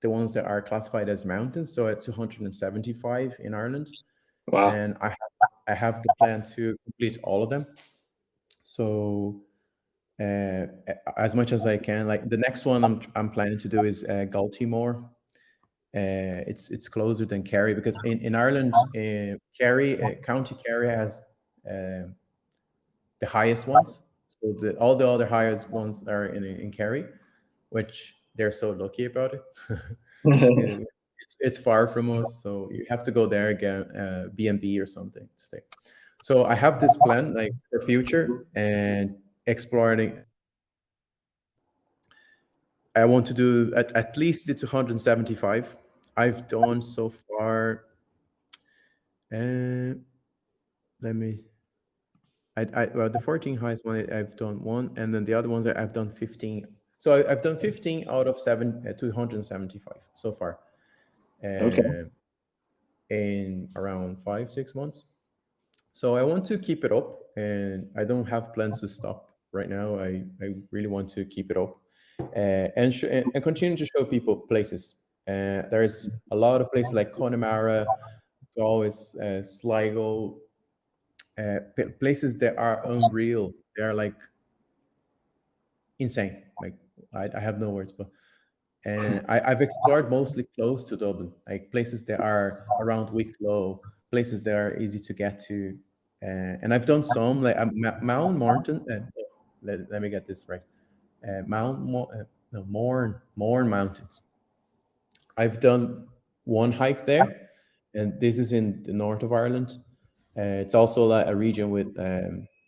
ones that are classified as mountains, so at 275 in Ireland, Wow. and I have the plan to complete all of them. So as much as I can. Like the next one I'm planning to do is Galtymore. It's closer than Kerry because in Ireland, Kerry, County Kerry has uh, the highest ones. So all the other highest ones are in Kerry, which they're so lucky about it. It- it's far from us, so you have to go there again, B&B or something to stay. So I have this plan like for future and exploring. I want to do at least it's 175. I've done so far. Uh, let me. Well, the 14 highest one I've done one, and then the other ones I've done 15. So I've done 15 out of 275 so far, Okay. uh, in around 5 6 months. So I want to keep it up, and I don't have plans to stop right now. I really want to keep it up, and continue to show people places. There's a lot of places like Connemara, Galway, Sligo, places that are unreal. They are like insane. Like I have no words, but and I've explored mostly close to Dublin, like places that are around Wicklow, places that are easy to get to, and I've done some like Mount Morton. Let me get this right. No, Mourne Mountains. I've done one hike there, and this is in the north of Ireland. It's also like a region with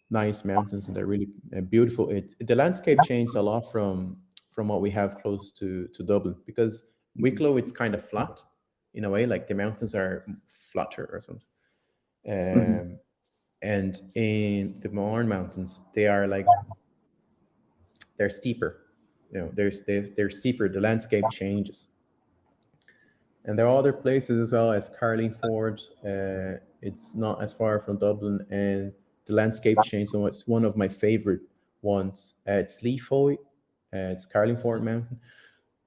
nice mountains, and they're really beautiful. The landscape changed a lot from what we have close to Dublin because Wicklow it's kind of flat in a way, like the mountains are flatter or something. Mhm. Um, and in the Mourne Mountains, they are like they're steeper. They're steeper. The landscape changes. And there are other places as well as Carlingford. It's not as far from Dublin, and the landscape change. So it's one of my favorite ones. It's Leafoy. It's Carlingford Mountain.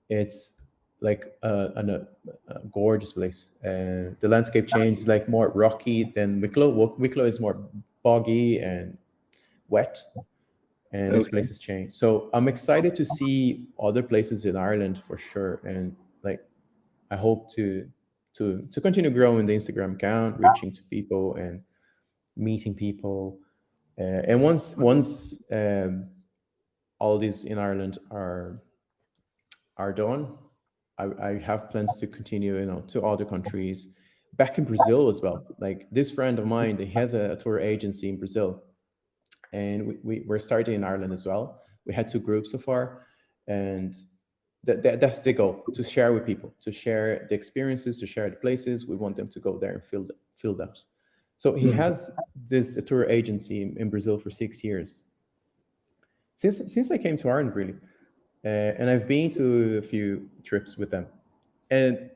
It's like a gorgeous place. The landscape change is like more rocky than Wicklow. Wicklow is more boggy and wet, and this Okay. place has changed. So I'm excited to see other places in Ireland for sure, and like I hope to continue growing the Instagram account, reaching to people and meeting people. And once all these in Ireland are done, I have plans to continue, to other countries, back in Brazil as well. Like this friend of mine, he has a tour agency in Brazil, and we're starting in Ireland as well. We had two groups so far, and that's the goal, to share with people, to share the experiences, to share the places. We want them to go there and feel that. So he Mhm. has this tour agency in Brazil for 6 years since I came to Ireland, really, and I've been to a few trips with them, and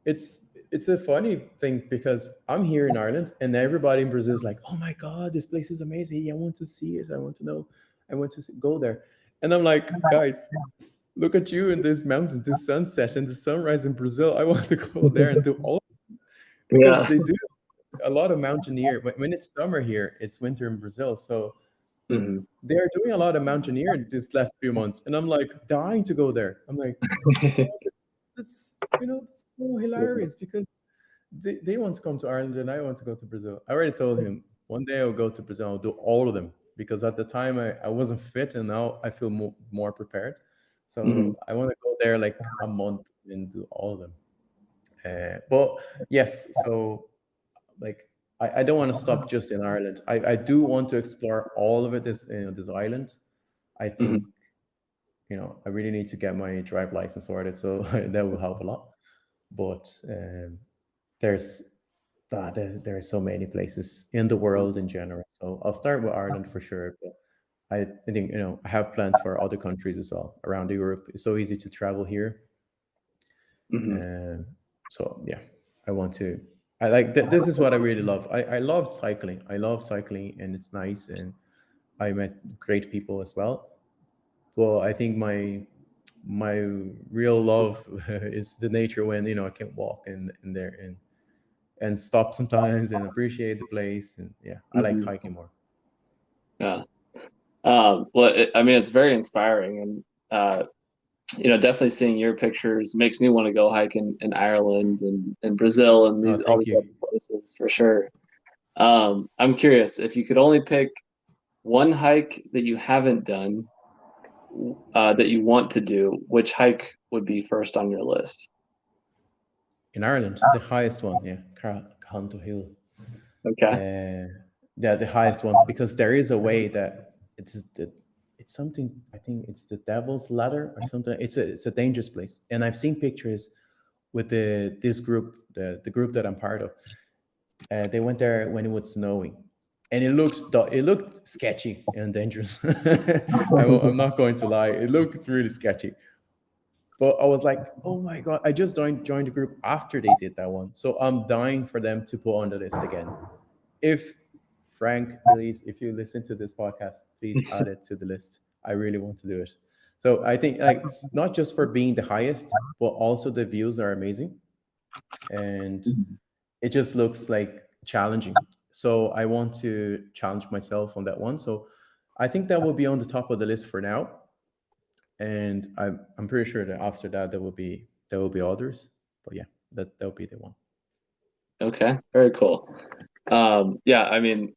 it's it's a funny thing because I'm here in Ireland and everybody in Brazil is like, "Oh my God, this place is amazing! I want to see it. I want to know. I want to go there." And I'm like, guys, look at you in this mountain, this sunset and the sunrise in Brazil. I want to go there and do all because Yeah. they do a lot of mountaineer. When it's summer here, it's winter in Brazil, so Mhm. they're doing a lot of mountaineering this last few months, and I'm like dying to go there. I'm like, that's it's so hilarious because they want to come to Ireland and I want to go to Brazil. I already told him one day I'll go to Brazil. I'll do all of them because at the time I wasn't fit and now I feel more prepared. Mhm. So I want to go there like a month and do all of them. But yes, so like I don't want to stop just in Ireland. I do want to explore all of it. This island. I think Mhm. I really need to get my drive license sorted, so that will help a lot. But there's there are so many places in the world in general. So I'll start with Ireland for sure. But I think, I have plans for other countries as well around Europe. It's so easy to travel here. Hmm. And so, yeah, I want to. I like this is what I really love. I love cycling. I love cycling, and it's nice, and I met great people as well. Well, I think my real love is the nature when I can walk in there and stop sometimes and appreciate the place. And yeah, I like Hmm. hiking more. Yeah. Well, I mean, it's very inspiring, and definitely seeing your pictures makes me want to go hike in Ireland and Brazil and Oh, all thank these you. other places for sure. I'm curious if you could only pick one hike that you haven't done, that you want to do, which hike would be first on your list? In Ireland, the highest one, yeah, Carhanto Hill. Okay. Uh, yeah, the highest one, because there is a way that it's something. I think it's the Devil's Ladder or something. It's a dangerous place, and I've seen pictures with this group, the group that I'm part of. They went there when it was snowing, and it looked sketchy and dangerous. I'm not going to lie, it looks really sketchy. But I was like, oh my god, I just joined the group after they did that one, so I'm dying for them to put on the list again. If Frank, please, if you listen to this podcast, please add it to the list. I really want to do it. So I think, like, not just for being the highest, but also the views are amazing, and it just looks like challenging. So I want to challenge myself on that one. So I think that will be on the top of the list for now, and I'm pretty sure that after that there will be others. But yeah, that'll be the one. Okay, very cool. Yeah, I mean,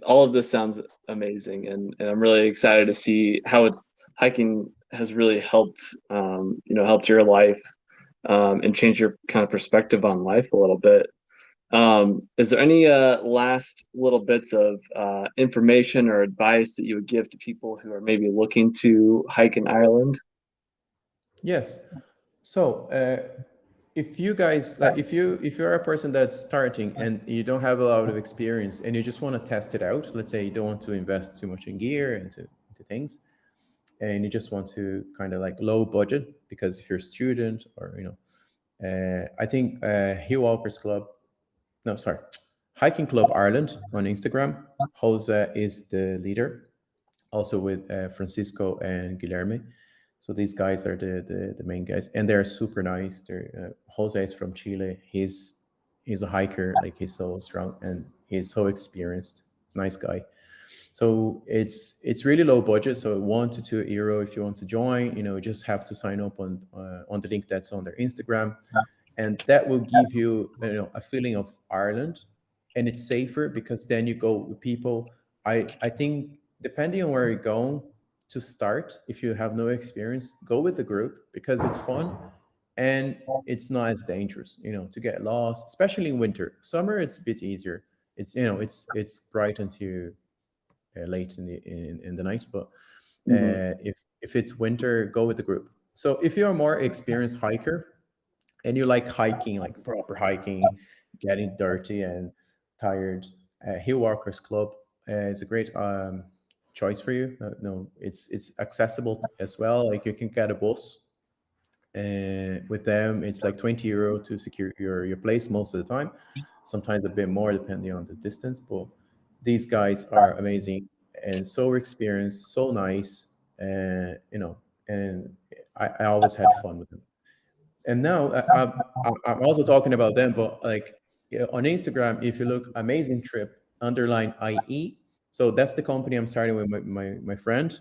all of this sounds amazing, and I'm really excited to see how it's hiking has really helped, helped your life, and change your kind of perspective on life a little bit. Is there any last little bits of information or advice that you would give to people who are maybe looking to hike in Ireland? Yes. So if you guys like, if you're a person that's starting and you don't have a lot of experience and you just want to test it out, let's say you don't want to invest too much in gear into things, and you just want to kind of like low budget, because if you're a student or I think Hill Walkers Club, no, sorry, Hiking Club Ireland on Instagram, Jose is the leader, also with Francisco and Guilherme. So these guys are the main guys, and they're super nice. Jose is from Chile. He's a hiker, like he's so strong and he's so experienced. He's a nice guy. So it's really low budget. So €1 to €2 if you want to join. You just have to sign up on the link that's on their Instagram, and that will give you a feeling of Ireland, and it's safer because then you go with people. I think depending on where you're going to start, if you have no experience, go with the group because it's fun and it's not as dangerous, to get lost, especially in winter. Summer it's a bit easier. It's bright until late in the night, but Hmm. if it's winter, go with the group. So if you're a more experienced hiker and you like hiking, like proper hiking, getting dirty and tired, Hill Walkers Club is a great choice for you. No, it's accessible as well. Like you can get a bus, and with them, it's like €20 to secure your place most of the time. Sometimes a bit more depending on the distance. But these guys are amazing and so experienced, so nice, and I always had fun with them. And now I'm also talking about them, but like, on Instagram, if you look, amazing trip underline IE. So that's the company I'm starting with my friend,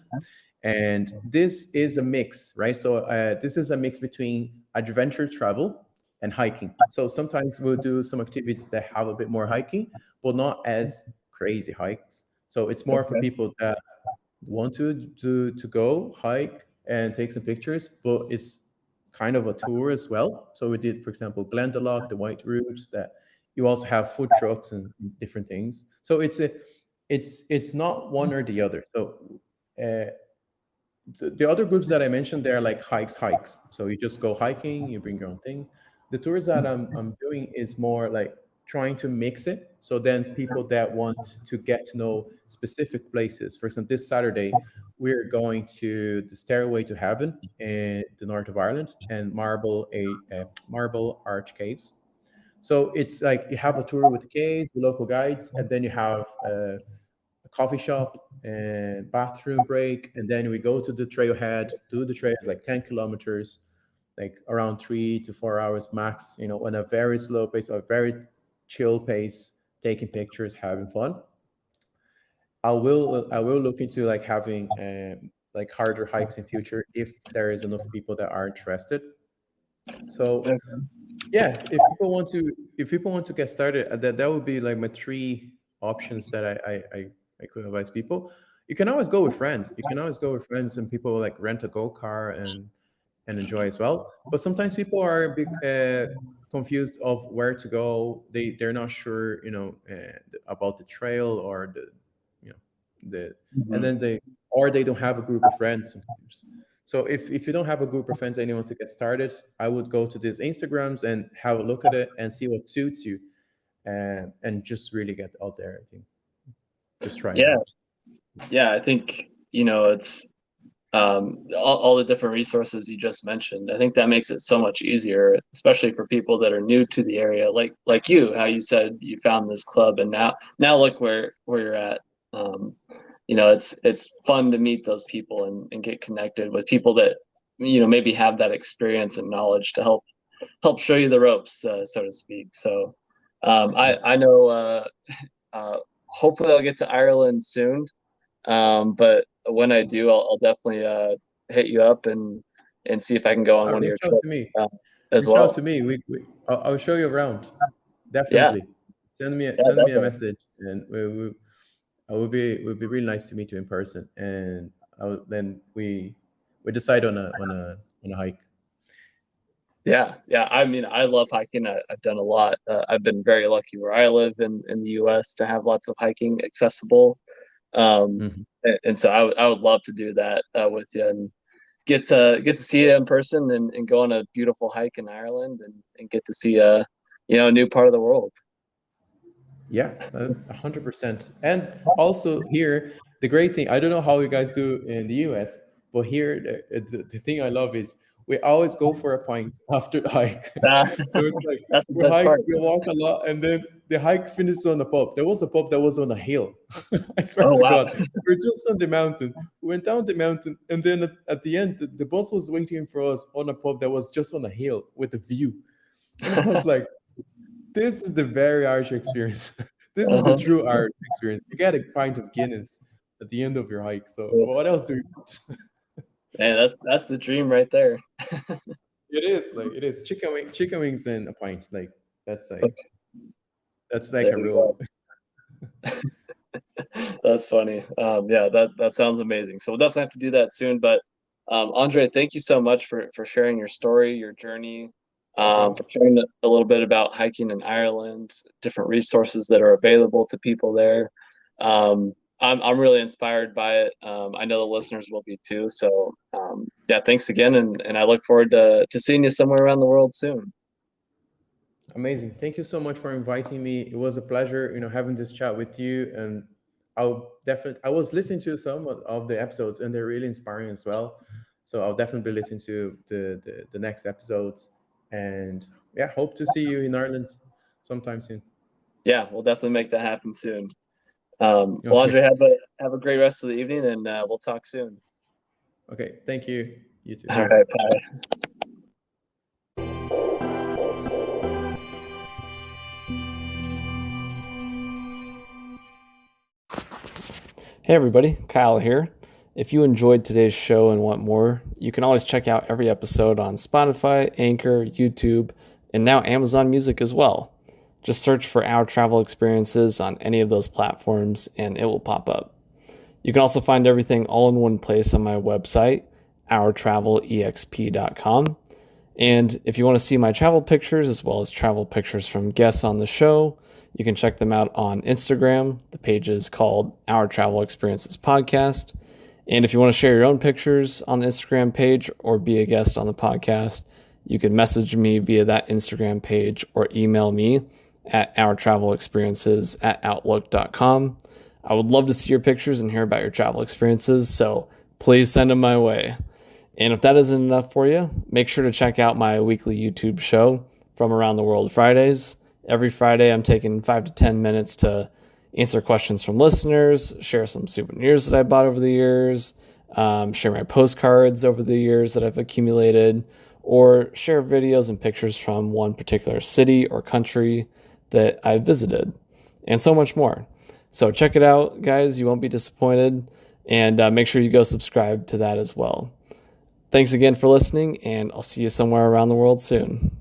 and this is a mix, right? So this is a mix between adventure travel and hiking. So sometimes we'll do some activities that have a bit more hiking, but not as crazy hikes. So it's more for Okay. people that want to go hike and take some pictures, but it's kind of a tour as well. So we did, for example, Glendalough, the White Route. That you also have food trucks and different things. So it's not one or the other. So uh, the other groups that I mentioned, they're like hikes. So you just go hiking, you bring your own things. The tours that I'm doing is more like trying to mix it. So then people that want to get to know specific places, for example, this Saturday, we're going to the Stairway to Heaven in the north of Ireland and Marble Arch Caves. So it's like you have a tour with the caves, the local guides, and then you have a coffee shop and bathroom break, and then we go to the trailhead, do the trail like 10 kilometers, like around 3 to 4 hours max, on a very slow pace, a very chill pace, taking pictures, having fun. I will look into like having like harder hikes in future if there is enough people that are interested. So yeah, if people want to get started, that would be like my three options that I could advise people. You can always go with friends. You can always go with friends, and people like rent a go car and enjoy as well. But sometimes people are a bit confused of where to go. They're not sure, about the trail or you know, the and Mhm. then they don't have a group of friends sometimes. So if you don't have a group of friends and you want to get started, I would go to these Instagrams and have a look at it and see what suits you, and just really get out there. I think just try it Yeah, out. yeah. I think it's all the different resources you just mentioned. I think that makes it so much easier, especially for people that are new to the area, like you, how you said you found this club, and now look where you're at. Um, it's fun to meet those people and get connected with people that maybe have that experience and knowledge to help show you the ropes, so to speak. So Yeah. I know hopefully I'll get to Ireland soon. But when I do, I'll definitely hit you up and see if I can go on one of Reach your out to trips me. as Reach out to well. me. I'll show you around. Yeah, Definitely. Send me yeah, a definitely. message, and I would be really nice to meet you in person, and then we decide on a hike. Yeah, yeah. I mean, I love hiking. I've done a lot. I've been very lucky where I live in the U.S. to have lots of hiking accessible. Mhm. And so I would love to do that with you and get to see you in person and go on a beautiful hike in Ireland and get to see a new part of the world. Yeah, 100%. And also here, the great thing, I don't know how you guys do in the US, but here, the thing I love is we always go for a pint after the hike. Uh, So it's like that's the we best hike, part. we walk a lot, and then the hike finishes on a pub. There was a pub that was on a hill. I swear Oh to wow. God. We're just on the mountain. We went down the mountain, and then at the end, the bus was waiting for us on a pub that was just on a hill with a view. And I was like, this is the very Irish experience. This is the Uh-huh. true Irish experience. You get a pint of Guinness at the end of your hike. So what else do you want? Man, that's the dream right there. It is chicken wings and a pint. That's like that's like There a you real. go. That's funny. Yeah, that sounds amazing. So we'll definitely have to do that soon. But Andre, thank you so much for sharing your story, your journey, No for problem. sharing a little bit about hiking in Ireland, different resources that are available to people there. I'm really inspired by it. I know the listeners will be too. So yeah, thanks again, and I look forward to seeing you somewhere around the world soon. Amazing. Thank you so much for inviting me. It was a pleasure, having this chat with you. And I was listening to some of the episodes, and they're really inspiring as well. So I'll definitely be listening to the next episodes. And yeah, hope to see you in Ireland sometime soon. Yeah, we'll definitely make that happen soon. Well, Okay. Andre, have a great rest of the evening, and we'll talk soon. Okay. Thank you. You too. All right, bye. Hey everybody, Kyle here. If you enjoyed today's show and want more, you can always check out every episode on Spotify, Anchor, YouTube, and now Amazon Music as well. Just search for Our Travel Experiences on any of those platforms and it will pop up. You can also find everything all in one place on my website, ourtravelexp.com. And if you want to see my travel pictures as well as travel pictures from guests on the show, you can check them out on Instagram. The page is called Our Travel Experiences Podcast. And if you want to share your own pictures on the Instagram page or be a guest on the podcast, you can message me via that Instagram page or email me at ourtravelexperiences@outlook.com. I would love to see your pictures and hear about your travel experiences, so please send them my way. And if that isn't enough for you, make sure to check out my weekly YouTube show, From Around the World Fridays. Every Friday, I'm taking 5 to 10 minutes to answer questions from listeners, share some souvenirs that I bought over the years, share my postcards over the years that I've accumulated, or share videos and pictures from one particular city or country that I visited, and so much more. So check it out, guys. You won't be disappointed. And make sure you go subscribe to that as well. Thanks again for listening, and I'll see you somewhere around the world soon.